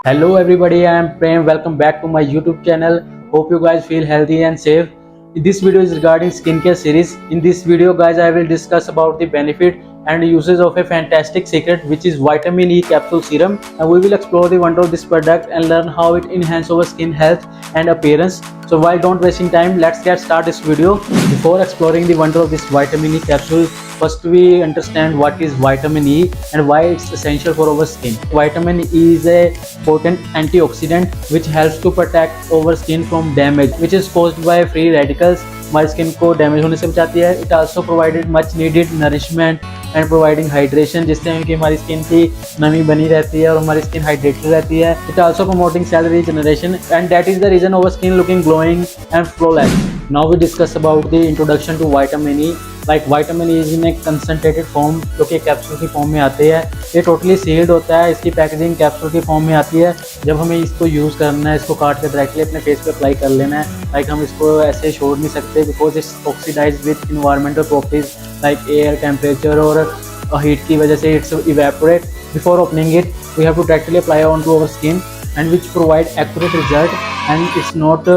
Hello everybody, I am Prem. Welcome back to my YouTube channel. Hope you guys feel healthy and safe. This video is regarding skincare series. In this video guys, I will discuss about the benefit and uses of a fantastic secret which is vitamin E capsule serum, and we will explore the wonder of this product and learn how it enhances our skin health and appearance. So while don't wasting time, let's get started this video. Before exploring the wonder of this vitamin E capsule, first we understand what is vitamin E and why it's essential for our skin. Vitamin E is a potent antioxidant which helps to protect our skin from damage which is caused by free radicals. हमारी skin को damage होने से बचाती है. It also provided much needed nourishment and providing hydration, जिससे कि हमारी skin की नमी बनी रहती है और हमारी स्किन हाइड्रेटेड रहती है. It also promoting cell regeneration and that is the reason our skin looking glowing and flawless. Now we discuss about the introduction to vitamin E. Like vitamin E is in a concentrated form जो कि capsule की form में आते हैं. ये totally sealed होता है, इसकी पैकेजिंग कैप्सूल की फॉर्म में आती है. जब हमें इसको यूज़ करना है, इसको काट कर डायरेक्टली अपने फेस पे अप्लाई कर लेना है. लाइक हम इसको ऐसे छोड़ नहीं सकते because it's oxidise with environmental properties like air temperature और हीट की वजह से it's evaporate. Before opening it we have to directly apply on to our skin and which provide accurate result, and it's not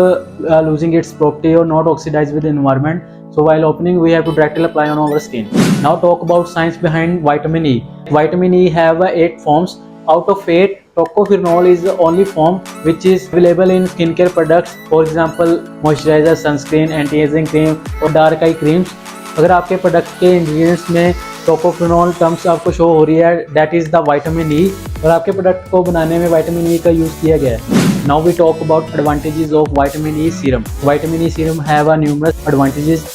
losing its property or not oxidized with the environment. So while opening we have to directly apply on our skin. Now talk about science behind vitamin E. Vitamin E have 8 forms. Out of 8, tocopherol is the only form which is available in skincare products. For example, moisturizer, sunscreen, anti-aging cream और dark eye creams. अगर आपके product के ingredients में टोकोफेनॉल terms आपको show हो रही है, that is the vitamin E, और आपके प्रोडक्ट को बनाने में विटामिन ई का यूज़ किया गया है. Now we talk about advantages of vitamin E serum. Vitamin E serum have a numerous advantages.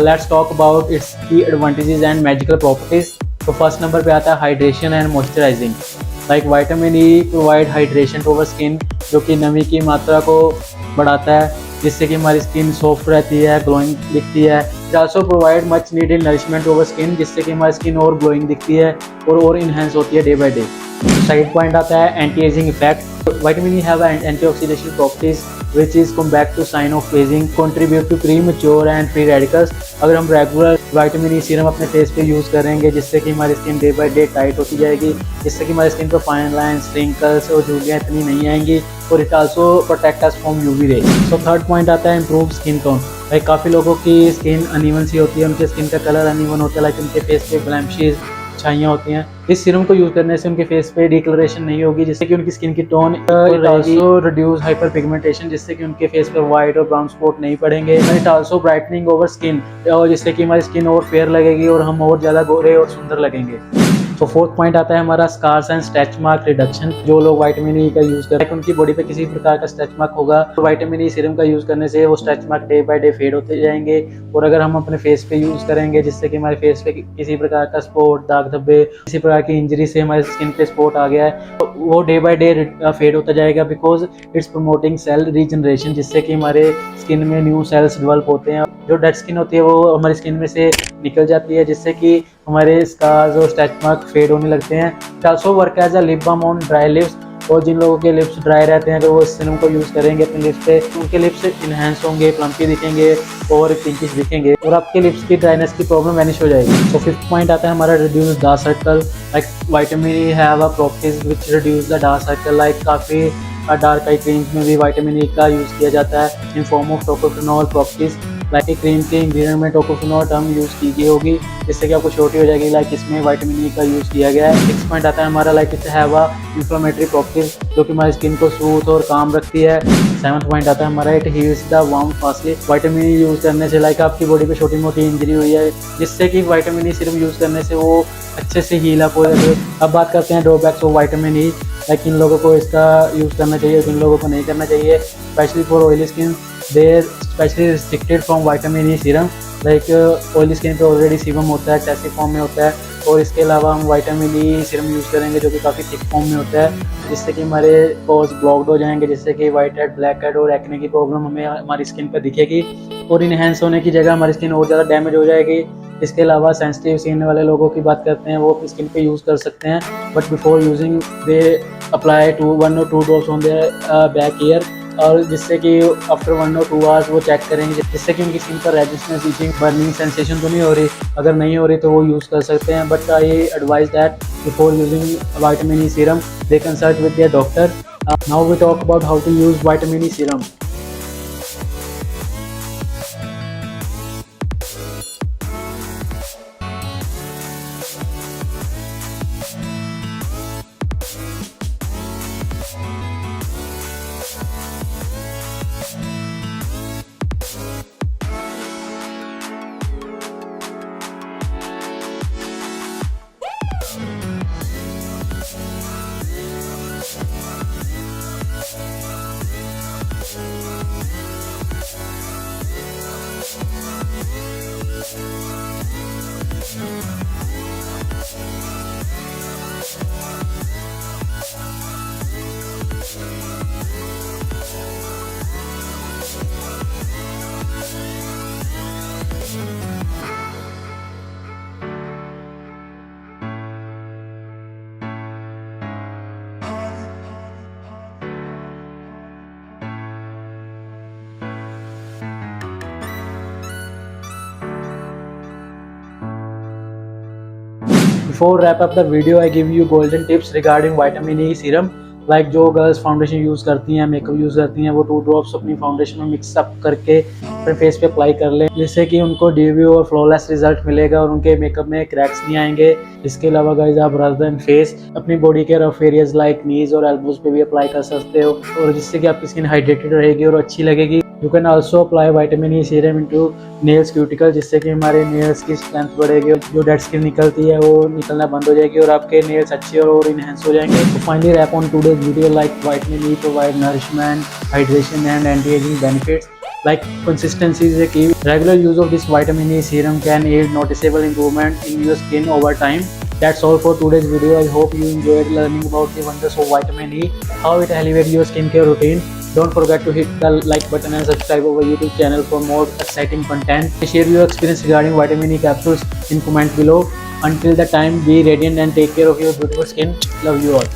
Let's talk about its key advantages and magical properties. तो फर्स्ट नंबर पे आता है hydration and moisturising. Like vitamin E provide hydration to our skin, जो कि नमी की मात्रा को बढ़ाता है, जिससे कि हमारी स्किन सॉफ्ट रहती है, ग्लोइंग दिखती है. It also provide much needed nourishment over skin, जिससे कि हमारी स्किन और ग्लोइंग दिखती है और इन्हेंस होती है day by day. Side point आता है anti ageing effect. Vitamin E have antioxidation properties which is combat to sign of aging, contribute to premature and free radicals. अगर हम रेगुलर विटामिन ई सीरम अपने face पे use करेंगे, जिससे कि हमारी skin day by day tight होती जाएगी, जिससे कि हमारी स्किन पर फाइन लाइन्स, रिंकल्स और झुर्रियाँ इतनी नहीं आएंगी, और it also protect us from UV ray. तो थर्ड पॉइंट आता है इम्प्रूव स्किन टोन. लाइक काफ़ी लोगों की स्किन अनइवन सी होती है, उनके स्किन का कलर अनइवन होता है, लाइक उनके फेस पे ब्लैमिशेस, छाइयाँ होती हैं. इस सीरम को यूज करने से उनके फेस पे डिकलरेशन नहीं होगी, जिससे कि उनकी स्किन की tone also reduce hyper pigmentation, जिससे कि उनके फेस पे वाइट और ब्राउन स्पॉट नहीं पड़ेंगे. It also brightening over skin, और जिससे कि हमारी स्किन और फेयर लगेगी और हम और ज़्यादा गोरे और सुंदर लगेंगे. तो फोर्थ पॉइंट आता है हमारा scars and stretch mark reduction. जो लोग विटामिन ई का यूज करते हैं, उनकी बॉडी पे किसी प्रकार का स्ट्रेच मार्क होगा, तो विटामिन ई सीरम का यूज करने से वो stretch mark day by day fade होते जाएंगे. और अगर हम अपने फेस पे यूज करेंगे, जिससे कि हमारे फेस पे किसी प्रकार का स्पॉट, दाग धब्बे, किसी प्रकार की इंजरी से हमारे स्किन पे स्पॉट आ गया है, तो वो डे बाय डे फेड होता जाएगा, because it's promoting cell regeneration, जिससे कि हमारे स्किन में न्यू सेल्स डेवलप होते हैं. जो डेड स्किन होती है वो हमारी स्किन में से निकल जाती है, जिससे कि हमारे स्कार्स और स्ट्रेच मार्क फेड होने लगते हैं. It also work as a lip balm on dry lips. और जिन लोगों के लिप्स ड्राई रहते हैं, अगर वो इस सीरम को यूज़ करेंगे अपने लिप्स पे, उनके लिप्स इन्हेंस होंगे, प्लम्पी दिखेंगे और पिंकिश दिखेंगे, और आपके लिप्स की ड्राइनेस की प्रॉब्लम वैनिश हो जाएगी. तो फिफ्थ पॉइंट आता है हमारा reduce dark circle. Like vitamin E have a properties which reduce the dark circle. Like काफ़ी डार्क आई क्रीम्स में भी विटामिन ई का यूज़ किया जाता है in form of tocopherol properties. Like cream के इंग्रेडिएंट में टोकोफेनॉल टर्म यूज़ की गई होगी, जिससे कि आपको छोटी हो जाएगी. लाइक इसमें विटामिन ई का यूज़ किया गया है. सिक्स पॉइंट आता है हमारा like it's have a inflammatory properties, जो कि हमारी स्किन को सूथ और काम रखती है. सेवंथ पॉइंट आता है हमारा it heels the warm fastly. Vitamin E use करने से लाइक आपकी बॉडी पे छोटी मोटी इंजरी हुई है, जिससे कि विटामिन ई सीरम यूज़ करने से वो अच्छे से हील अप हो जाते हैं. अब बात करते हैं drawbacks of vitamin E. Like किन लोगों को इसका यूज़ करना चाहिए, किन लोगों को नहीं करना चाहिए. Specially for oily skin, they specially restricted from vitamin E serum. Like oily skin पे ऑलरेडी सीरम होता है, चैसी फॉर्म में होता है, और इसके अलावा हम विटामिन ई सीरम यूज़ करेंगे जो कि काफ़ी थिक फॉर्म में होता है, जिससे कि हमारे पोर्स ब्लॉक्ड हो जाएंगे, जिससे कि वाइट हेड, ब्लैक हेड और एक्ने की प्रॉब्लम हमें हमारी स्किन पर दिखेगी, और इनहेंस होने की जगह हमारी स्किन और ज़्यादा डैमेज हो जाएगी. इसके अलावा सेंसिटिव स्किन वाले लोगों की बात करते हैं, वो अपनी स्किन पे यूज़ कर सकते हैं, but before using they apply 1 or 2 drops on their back year, और जिससे कि आफ्टर 1 or 2 आवर्स वो चेक करेंगे, जिससे कि उनकी स्किन पर रेजिस्टेंस, इचिंग, बर्निंग सेंसेशन तो नहीं हो रही. अगर नहीं हो रही तो वो यूज़ कर सकते हैं, but I advise that before using vitamin E serum they consult with their doctor. Now we talk about how to use vitamin E serum. Before wrap up the video, I give you golden tips regarding vitamin E serum. Like जो girls foundation use करती हैं, makeup use करती हैं, वो 2 drops अपनी foundation में mix up करके अपने फेस पे अप्लाई कर लें, जिससे कि उनको डेब्यू और फ्लॉलेस रिजल्ट मिलेगा और उनके मेकअप में क्रैक्स नहीं आएंगे। इसके अलावा गाइस आप रदर देन फेस अपनी बॉडी के रफ एरियाज लाइक नीज और एल्बोज पे भी अप्लाई कर सकते हो, और जिससे कि आपकी स्किन हाइड्रेटेड रहेगी और अच्छी लगेगी। You can also apply vitamin E serum into nails cuticle, जिससे कि हमारे नेल्स की स्ट्रेंथ बढ़ेगी, जो डेड स्किन निकलती है वो निकलना बंद हो जाएगी और आपके नेल्स अच्छे और इनहेंस हो जाएंगे। तो finally wrap on today's video, like vitamin E provide nourishment, hydration and anti ageing benefits. Like consistency is a key. Regular use of this vitamin E serum can aid noticeable improvement in your skin over time. That's all for today's video. I hope you enjoyed learning about the wonders of vitamin E, how it elevates your skincare routine. Don't forget to hit the like button and subscribe our YouTube channel for more exciting content. Share your experience regarding vitamin E capsules in comment below. Until the time, be radiant and take care of your beautiful skin. Love you all.